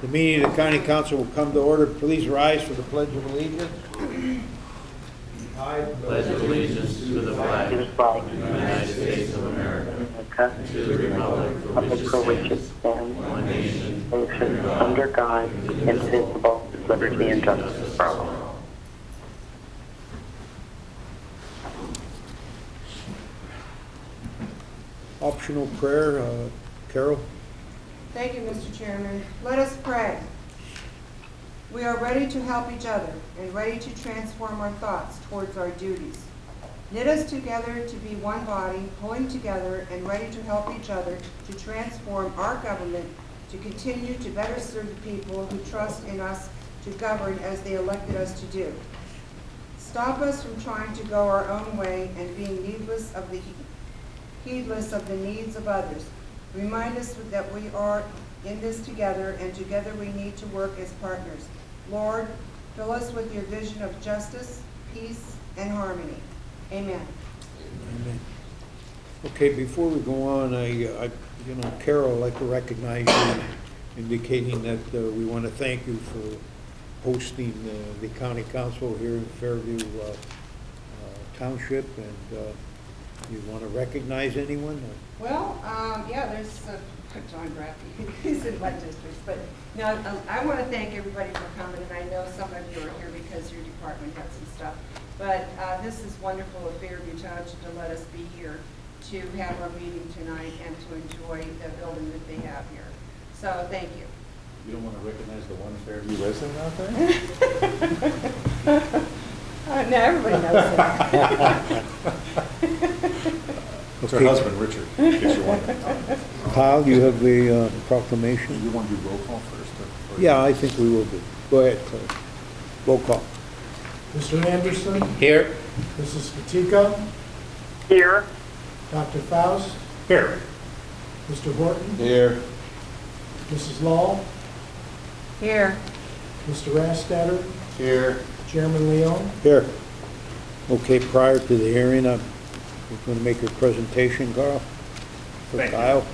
The meeting of the county council will come to order. Please rise for the pledge of allegiance. I Pledge allegiance to the flag of the United States of America, and to the republic for which it stands, one nation, under God, indivisible, with liberty and justice for all. Optional prayer, Carol. Thank you, Mr. Chairman. Let us pray. We are ready to help each other and ready to transform our thoughts towards our duties. Knit us together to be one body, pulling together and ready to help each other to transform our government to continue to better serve the people who trust in us to govern as they elected us to do. Stop us from trying to go our own way and being heedless of the needs of others. Remind us that we are in this together, and together we need to work as partners. Lord, fill us with your vision of justice, peace, and harmony. Amen. Amen. Okay, before we go on, Carol, I'd like to recognize you, indicating that we want to thank you for hosting the county council here in Fairview Township, and you want to recognize anyone? Well, yeah, there's John Graffy, he's in my district, but no, I want to thank everybody for coming, and I know some of you are here because your department has some stuff, but this is wonderful of Fairview Township to let us be here to have our meeting tonight and to enjoy the building that they have here. So, thank you. You don't want to recognize the one Fairview resident out there? No, everybody knows that. It's her husband, Richard, in case you're wondering. Kyle, you have the proclamation? You want to do roll call first? Or- Yeah, I think we will do. Go ahead, Claire. Roll call. Mr. Anderson, Here. Mrs. Fatica, Here, Dr. Faust, Here. Mr. Horton, Here. Mrs. Law, Here. Mr. Rastetter, Here. Chairman Leon. Here. Okay, prior to the hearing, I'm going to make your presentation, Carl. For Thank you. Kyle.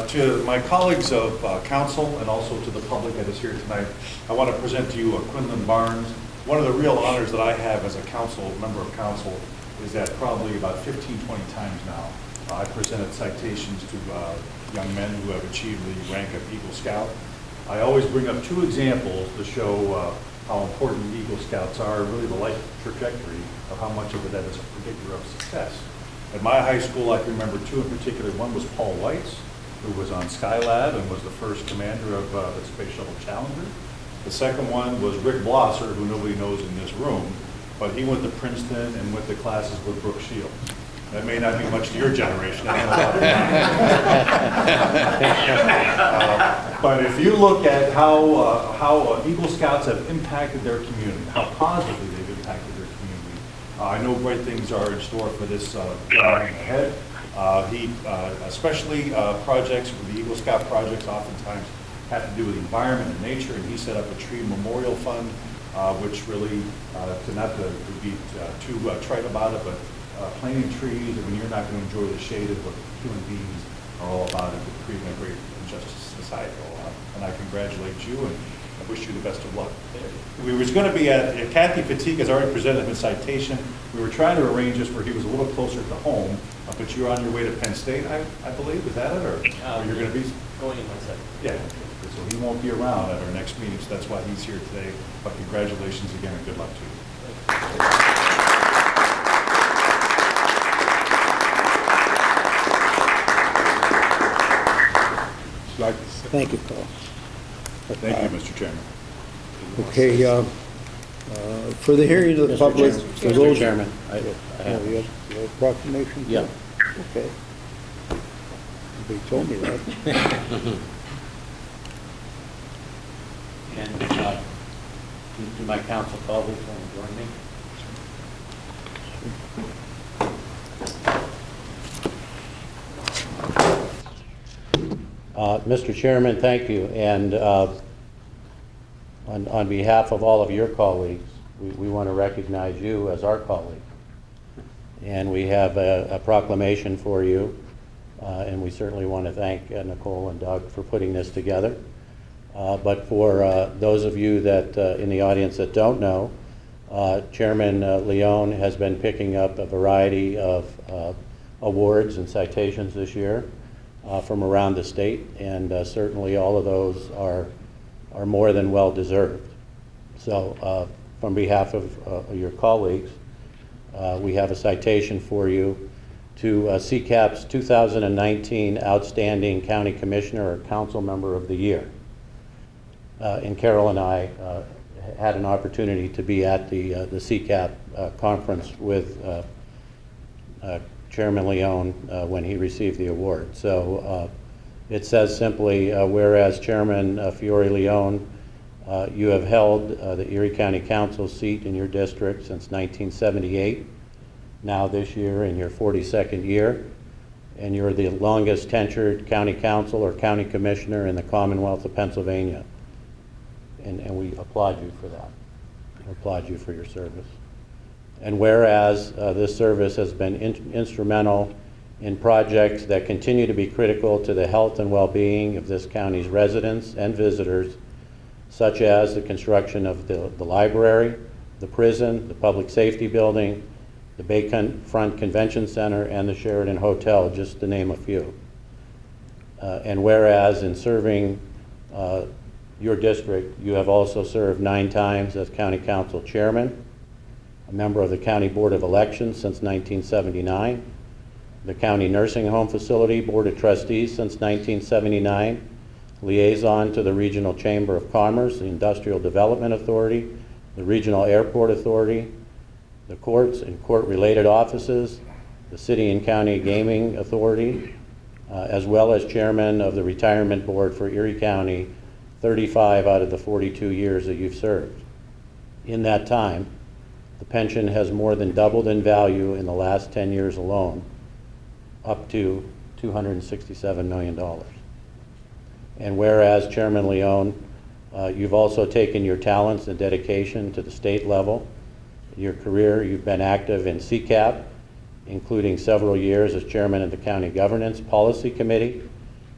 To my colleagues of council and also to the public that is here tonight, I want to present to you Quinlan Barnes. One of the real honors that I have as a member of council is that probably about 15, 20 times now, I presented citations to young men who have achieved the rank of Eagle Scout. I always bring up two examples to show how important Eagle Scouts are, really the life trajectory of how much of it that is a predictor of success. At my high school, I can remember two in particular. One was Paul Weitz, who was on Skylab and was the first commander of the Space Shuttle Challenger. The second one was Rick Blosser, who nobody knows in this room, but he went to Princeton and went to classes with Brooke Shields. That may not be much to your generation. I don't know. But if you look at how Eagle Scouts have impacted their community, how positively they've impacted their community, I know great things are in store for this gentleman ahead. Especially projects, the Eagle Scout projects oftentimes have to do with the environment and nature, and he set up a tree memorial fund, which really, not to be too trite about it, but planting trees, I mean, you're not going to enjoy the shade of what human beings are all about and creating a great and just society all about. And I congratulate you and I wish you the best of luck. We was going to be at, Kathy Fatigue has already presented his citation. We were trying to arrange this where he was a little closer to home, but you're on your way to Penn State, I believe, is that it? Or you're going to be? Going in my second. Yeah, so he won't be around at our next meeting, so that's why he's here today. But congratulations again and good luck to you. Thank you, Carl. Thank you, Mr. Chairman. Okay, for the hearing of the public. for those- Mr. Chairman, I Oh, have. you have a proclamation? Yeah. Okay. They told me that. And do my council colleagues want to join me? Mr. Chairman, thank you. And on behalf of all of your colleagues, we want to recognize you as our colleague. And we have a proclamation for you. And we certainly want to thank Nicole and Doug for putting this together. But for those of you that in the audience that don't know, Chairman Leone has been picking up a variety of awards and citations this year from around the state, and certainly all of those are more than well deserved. So from behalf of your colleagues, we have a citation for you to CCAP's 2019 Outstanding County Commissioner or Council Member of the Year. And Carol and I had an opportunity to be at the CCAP conference with Chairman Leone when he received the award. So it says simply, whereas Chairman Fiore Leone, you have held the Erie County Council seat in your district since 1978, now this year in your 42nd year, and you're the longest tenured county council or county commissioner in the Commonwealth of Pennsylvania. And we applaud you for that. We applaud you for your service. And whereas this service has been instrumental in projects that continue to be critical to the health and well-being of this county's residents and visitors, such as the construction of the library, the prison, the public safety building, the Bayfront Convention Center, and the Sheraton Hotel, just to name a few. And whereas in serving your district, you have also served 9 times as County Council Chairman, a member of the County Board of Elections since 1979, the County Nursing Home Facility Board of Trustees since 1979, liaison to the Regional Chamber of Commerce, the Industrial Development Authority, the Regional Airport Authority, the courts and court-related offices, the City and County Gaming Authority, as well as Chairman of the Retirement Board for Erie County 35 out of the 42 years that you've served. In that time, the pension has more than doubled in value in the last 10 years alone, up to $267 million. And whereas Chairman Leone, you've also taken your talents and dedication to the state level. Your career, you've been active in CCAP, including several years as chairman of the County Governance Policy Committee,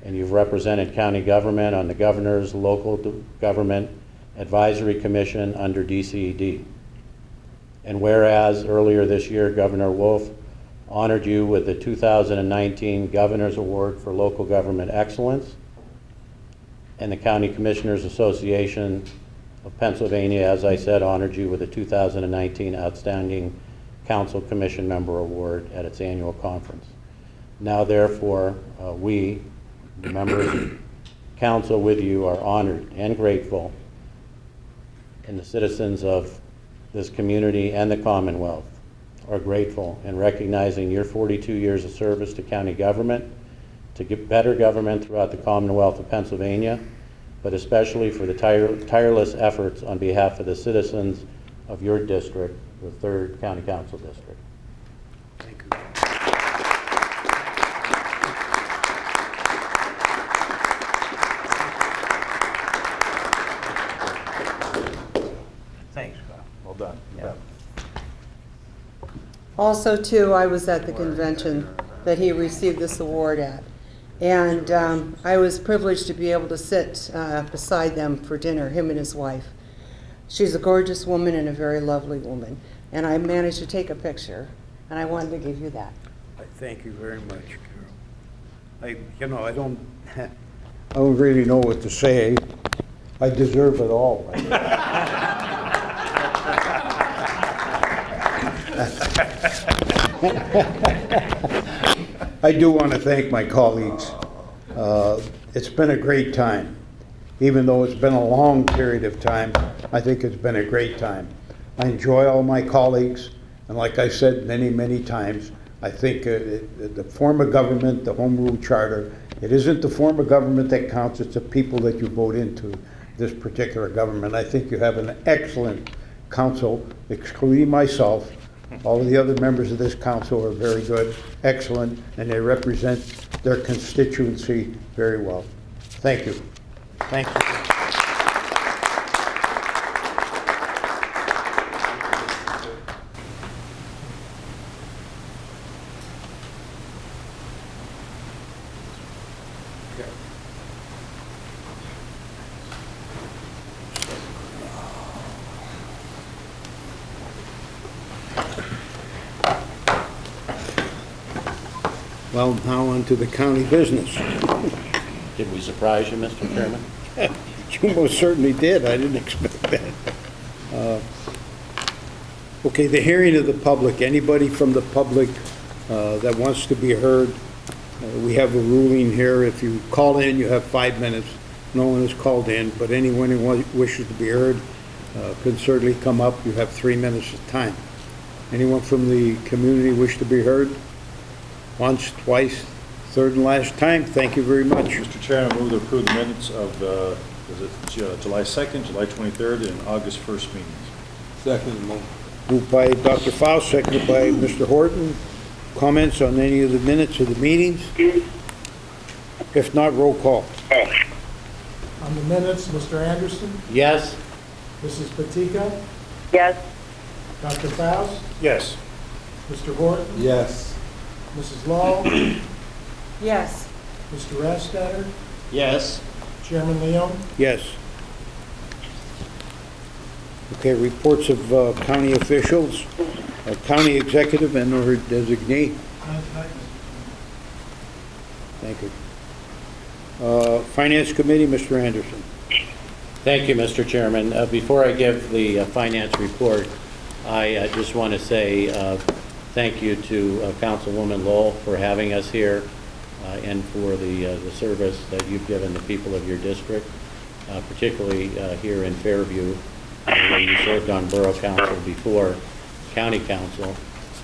and you've represented county government on the Governor's Local Government Advisory Commission under DCED. And whereas earlier this year, Governor Wolf honored you with the 2019 Governor's Award for Local Government Excellence, and the County Commissioners Association of Pennsylvania, as I said, honored you with the 2019 Outstanding Council Commission Member Award at its annual conference. Now, therefore, we, the members of council with you, are honored and grateful, and the citizens of this community and the Commonwealth are grateful in recognizing your 42 years of service to county government, to get better government throughout the Commonwealth of Pennsylvania, but especially for the tireless efforts on behalf of the citizens of your district, the 3rd County Council District. Thank you. Thanks, Kyle. Well done. Yeah. Also, too, I was at the convention that he received this award at. And I was privileged to be able to sit beside them for dinner, him and his wife. She's a gorgeous woman and a very lovely woman. And I managed to take a picture, and I wanted to give you that. I thank you very much, Carol. I don't really know what to say. I deserve it all. I do want to thank my colleagues. It's been a great time. Even though it's been a long period of time, I think it's been a great time. I enjoy all my colleagues, and like I said many, many times, I think the form of government, the Home Rule Charter, it isn't the form of government that counts, it's the people that you vote into this particular government. I think you have an excellent council, excluding myself. All of the other members of this council are very good, excellent, and they represent their constituency very well. Thank you. Thank you. Well, now on to the county business. Did we surprise you, Mr. Chairman? You most certainly did. I didn't expect that. Okay, the hearing of the public. Anybody from the public that wants to be heard, we have a ruling here. If you call in, you have 5 minutes. No one is called in, but anyone who wishes to be heard can certainly come up. You have 3 minutes of time. Anyone from the community wish to be heard? Once, twice, third and last time. Thank you very much. Mr. Chairman, I move to approve the minutes of, July 2nd, July 23rd, and August 1st meetings. Second. Moved by Dr. Faust, seconded by Mr. Horton. Comments on any of the minutes of the meetings? If not, roll call. On the minutes, Mr. Anderson, Yes? Mrs. Patika, Yes. Dr. Faust, Yes. Mr. Horton, Yes. Mrs. Law, Yes. Mr. Rastetter, Yes. Chairman Leon. Yes. Okay, reports of county officials, county executive and or designee. Thank you. Finance Committee, Mr. Anderson. Thank you, Mr. Chairman. Before I give the finance report, I just want to say thank you to Councilwoman Lowell for having us here and for the service that you've given the people of your district, particularly here in Fairview, where you served on Borough Council before County Council.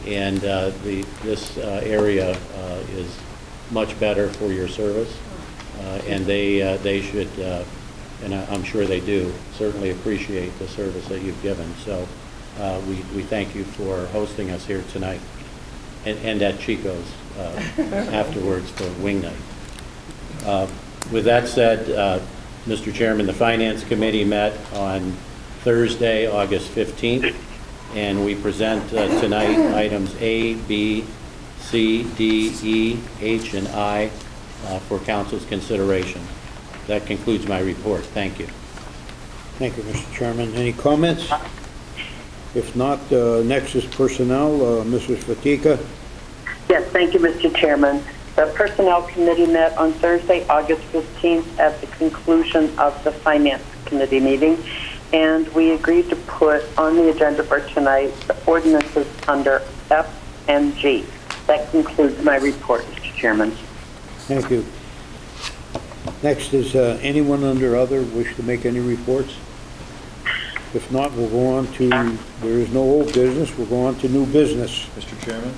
And this area is much better for your service. And they should, and I'm sure they do, certainly appreciate the service that you've given. So we thank you for hosting us here tonight and at Chico's afterwards for wing night. With that said, Mr. Chairman, the Finance Committee met on Thursday, August 15th, and we present tonight items A, B, C, D, E, H, and I for Council's consideration. That concludes my report. Thank you. Thank you, Mr. Chairman. Any comments? If not, next is personnel. Mrs. Fatika. Yes, thank you, Mr. Chairman. The Personnel Committee met on Thursday, August 15th at the conclusion of the Finance Committee meeting, and we agreed to put on the agenda for tonight the ordinances under F and G. That concludes my report, Mr. Chairman. Thank you. Next is anyone under other wish to make any reports? If not, we'll go on to, there is no old business, we'll go on to new business. Mr. Chairman?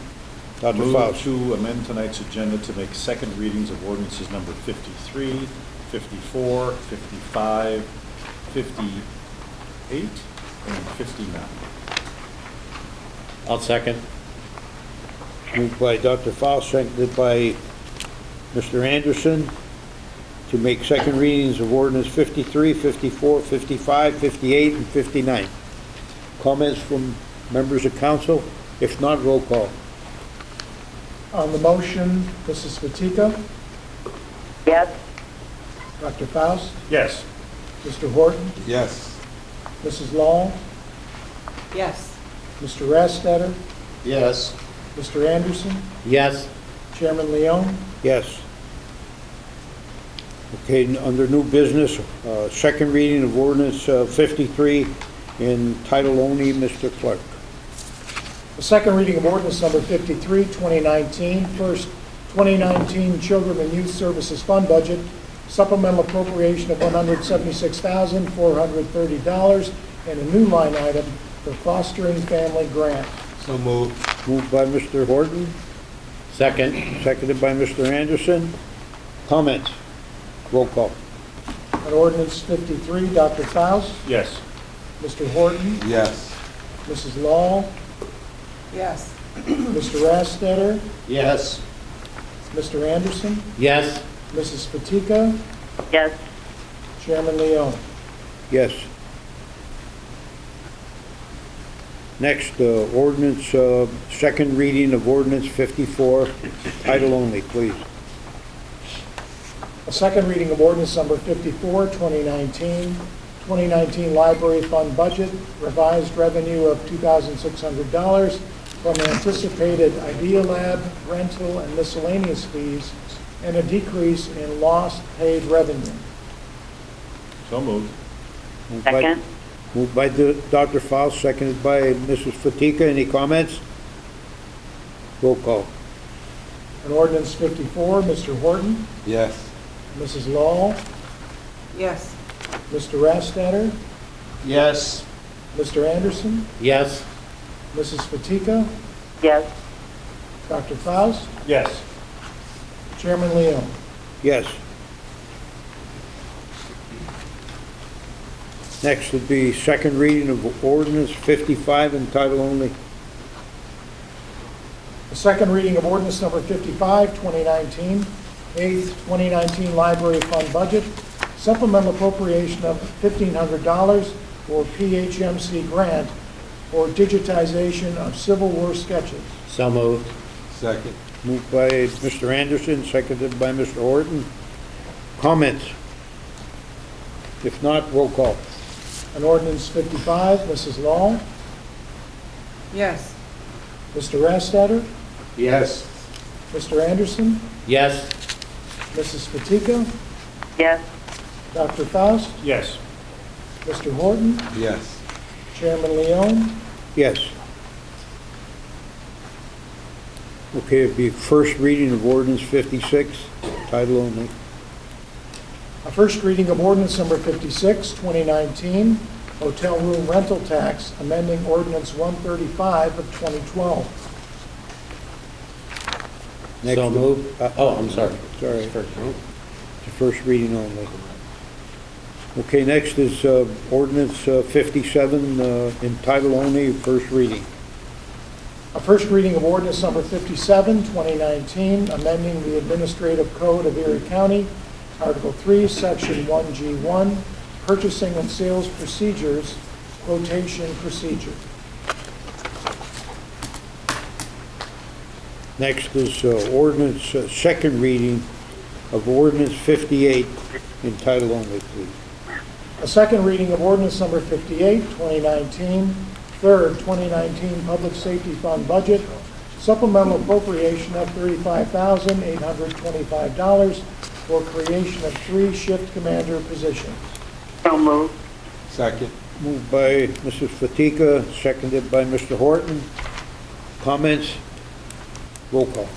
Dr. Move Faust. to amend tonight's agenda to make second readings of ordinances number 53, 54, 55, 58, and 59. I'll second. Moved by Dr. Faust, seconded by Mr. Anderson, to make second readings of ordinance 53, 54, 55, 58, and 59. Comments from members of council? If not, roll call. On the motion, Mrs. Patika, Yes. Dr. Faust, Yes. Mr. Horton, Yes. Mrs. Law, Yes. Mr. Rastetter, Yes. Mr. Anderson, Yes. Chairman Leon. Yes. Okay, under new business, second reading of ordinance 53 in title only, Mr. Clerk. The second reading of ordinance number 53, 2019, first 2019 Children and Youth Services Fund Budget, supplemental appropriation of $176,430, and a new line item for fostering family grant. So moved. Moved by Mr. Horton, Second. seconded by Mr. Anderson. Comments? Roll call. On ordinance 53, Dr. Faust, Yes. Mr. Horton, Yes. Mrs. Law, Yes. Mr. Rastetter, Yes. Mr. Anderson, Yes. Mrs. Patika, Yes. Chairman Leon. Yes. Next, ordinance, second reading of ordinance 54, title only, please. A second reading of ordinance number 54, 2019 Library Fund Budget, revised revenue of $2,600, from anticipated Idea Lab rental and miscellaneous fees, and a decrease in lost paid revenue. So moved. Moved by- Second. Moved by Dr. Faust, seconded by Mrs. Fatika. Any comments? Roll call. On ordinance 54, Mr. Horton, Yes. Mrs. Law, Yes. Mr. Rastetter, Yes. Mr. Anderson, Yes. Mrs. Fatika, Yes. Dr. Faust, Yes. Chairman Leon. Yes. Next would be second reading of ordinance 55 in title only. The second reading of ordinance number 55, 2019, eighth 2019 library fund budget, supplemental appropriation of $1,500 for PHMC grant for digitization of Civil War sketches. So moved. Second. Moved by Mr. Anderson, seconded by Mr. Horton. Comments? If not, roll call. On ordinance 55, Mrs. Law, Yes. Mr. Rastetter, Yes. Mr. Anderson, Yes. Mrs. Fatika, Yes. Dr. Faust, Yes. Mr. Horton, Yes. Chairman Leon. Yes. Okay, it'd be first reading of ordinance 56, title only. A first reading of ordinance number 56, 2019, hotel room rental tax, amending ordinance 135 of 2012. Next So would- moved. Oh, I'm sorry. Sorry, it's First reading. the first reading only. Okay, next is ordinance 57 in title only, first reading. A first reading of ordinance number 57, 2019, amending the administrative code of Erie County, Article 3, Section 1G1, purchasing and sales procedures, quotation procedure. Next is ordinance, second reading of ordinance 58 in title only, please. A second reading of ordinance number 58, 2019, third 2019 Public Safety Fund budget, supplemental appropriation of $35,825 for creation of 3 shift commander positions. So moved. Second. Moved by Mrs. Fatika, seconded by Mr. Horton. Comments? Roll call.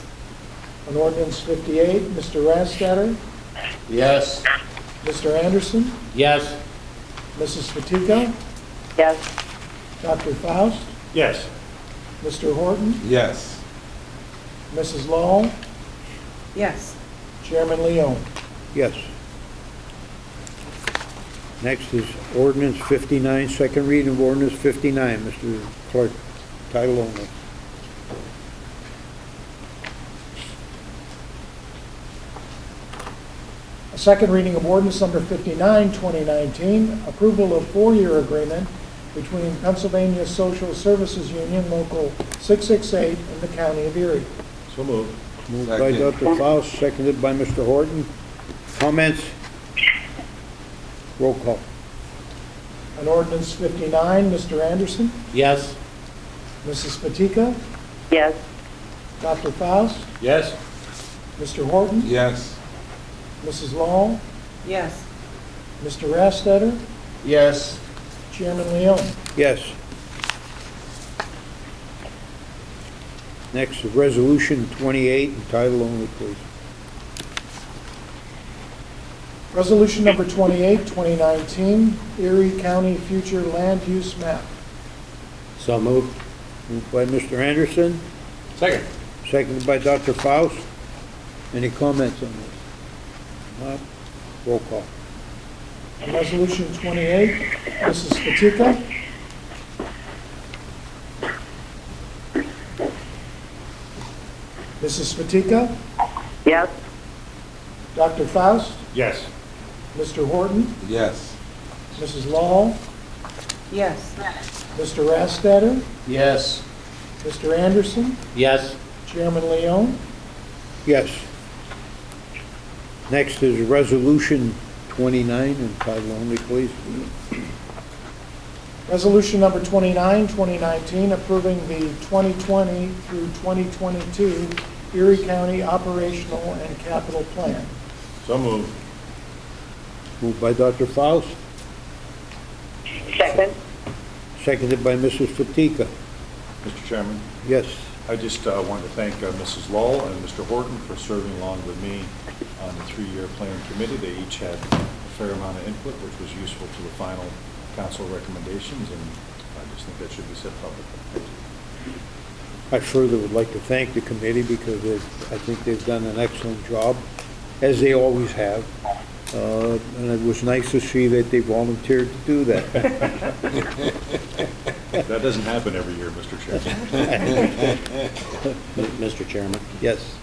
On ordinance 58, Mr. Rastetter, Yes. Mr. Anderson, Yes. Mrs. Fatika, Yes. Dr. Faust, Yes. Mr. Horton, Yes. Mrs. Law, Yes. Chairman Leon. Yes. Next is ordinance 59, second reading of ordinance 59. Mr. Clerk, title only. A second reading of ordinance number 59, 2019, approval of 4-year agreement between Pennsylvania Social Services Union Local 668 and the County of Erie. So moved. Moved by Second. Dr. Faust, seconded by Mr. Horton. Comments? Roll call. On ordinance 59, Mr. Anderson, Yes. Mrs. Fatika, Yes. Dr. Faust, Yes. Mr. Horton, Yes. Mrs. Law, Yes. Mr. Rastetter, Yes. Chairman Leon. Yes. Next is resolution 28 in title only, please. Resolution number 28, 2019, Erie County Future Land Use Map. So moved. Moved by Mr. Anderson, Second. seconded by Dr. Faust. Any comments on this? Not? Roll call. On resolution 28, Mrs. Fatika, Mrs. Fatika, Yes. Dr. Faust, Yes. Mr. Horton, Yes. Mrs. Law, Yes. Mr. Rastetter, Yes. Mr. Anderson, Yes. Chairman Leon. Yes. Next is resolution 29 in title only, please. Resolution number 29, 2019, approving the 2020 through 2022 Erie County Operational and Capital Plan. So moved. Moved by Dr. Faust, Second. seconded by Mrs. Fatika. Mr. Chairman, Yes. I just want to thank Mrs. Lull and Mr. Horton for serving along with me on the 3-year planning committee. They each had a fair amount of input, which was useful to the final council recommendations, and I just think that should be said publicly. I further would like to thank the committee because I think they've done an excellent job, as they always have. And it was nice to see that they volunteered to do that. That doesn't happen every year, Mr. Chairman. Mr. Chairman, Yes.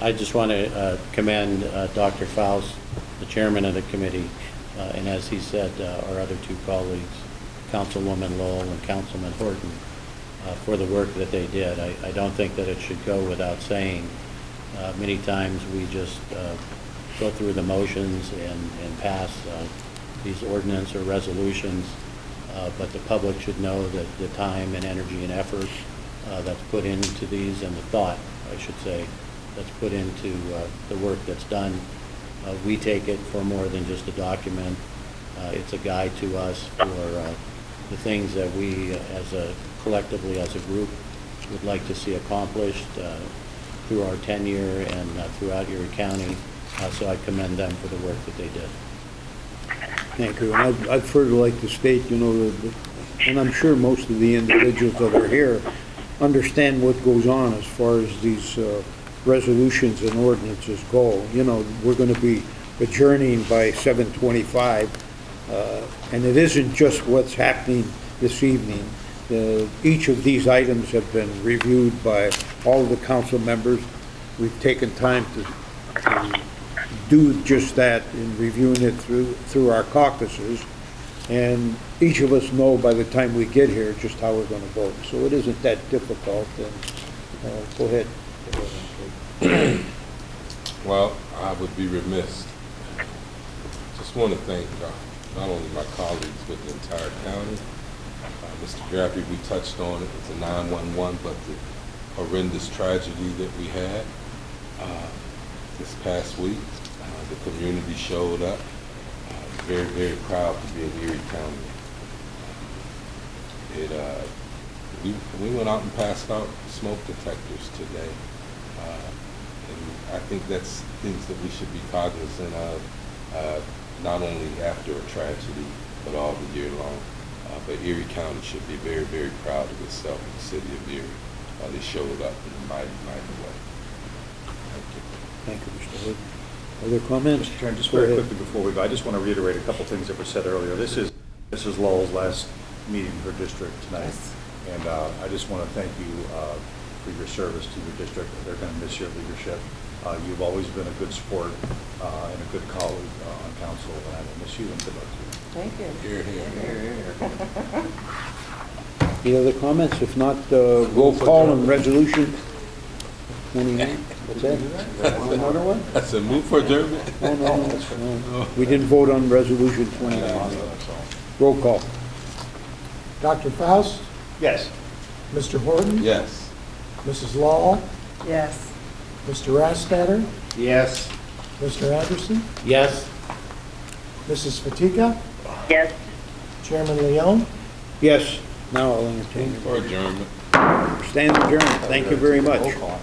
I just want to commend Dr. Faust, the chairman of the committee, and as he said, our other two colleagues, Councilwoman Lowell and Councilman Horton, for the work that they did. I don't think that it should go without saying. Many times we just go through the motions and pass these ordinance or resolutions, but the public should know that the time and energy and effort that's put into these, and the thought, I should say, that's put into the work that's done. We take it for more than just a document. It's a guide to us for the things that we collectively as a group would like to see accomplished through our tenure and throughout Erie County. So I commend them for the work that they did. Thank you. And I'd further like to state, and I'm sure most of the individuals that are here understand what goes on as far as these resolutions and ordinances go. We're going to be adjourning by 7:25, and it isn't just what's happening this evening. Each of these items have been reviewed by all of the council members. We've taken time to do just that in reviewing it through our caucuses, and each of us know by the time we get here just how we're going to vote. So it isn't that difficult. And go ahead. Well, I would be remiss. Just want to thank not only my colleagues but the entire county. Mr. Grappy, we touched on it. It's a 911, but the horrendous tragedy that we had this past week. The community showed up. Very, very proud to be in Erie County. We went out and passed out smoke detectors today. And I think that's things that we should be cognizant of, not only after a tragedy, but all the year long. But Erie County should be very, very proud of itself in the city of Erie. They showed up in a mighty, mighty way. Thank you, Mr. Hood. Other comments? Mr. Chairman, just Go very ahead. quickly before we go, I just want to reiterate a couple things that were said earlier. This is Lowell's last meeting in her district tonight. Yes. And I just want to thank you for your service to your district. They're going to miss your leadership. You've always been a good sport and a good colleague on council, and I will miss you, and good luck to you. Thank you. Here, here. Any other comments? If not, roll call on resolution 29. What's that? Another one? That's a move for adjournment. No. We didn't vote on resolution 29. Roll call. Dr. Faust, Yes. Mr. Horton, Yes. Mrs. Law, Yes. Mr. Rastetter, Yes. Mr. Anderson, Yes? Mrs. Fatika, Yes. Chairman Leon. Yes. Now I'll entertain For adjournment. Stand adjourned. Thank you very much. Roll call.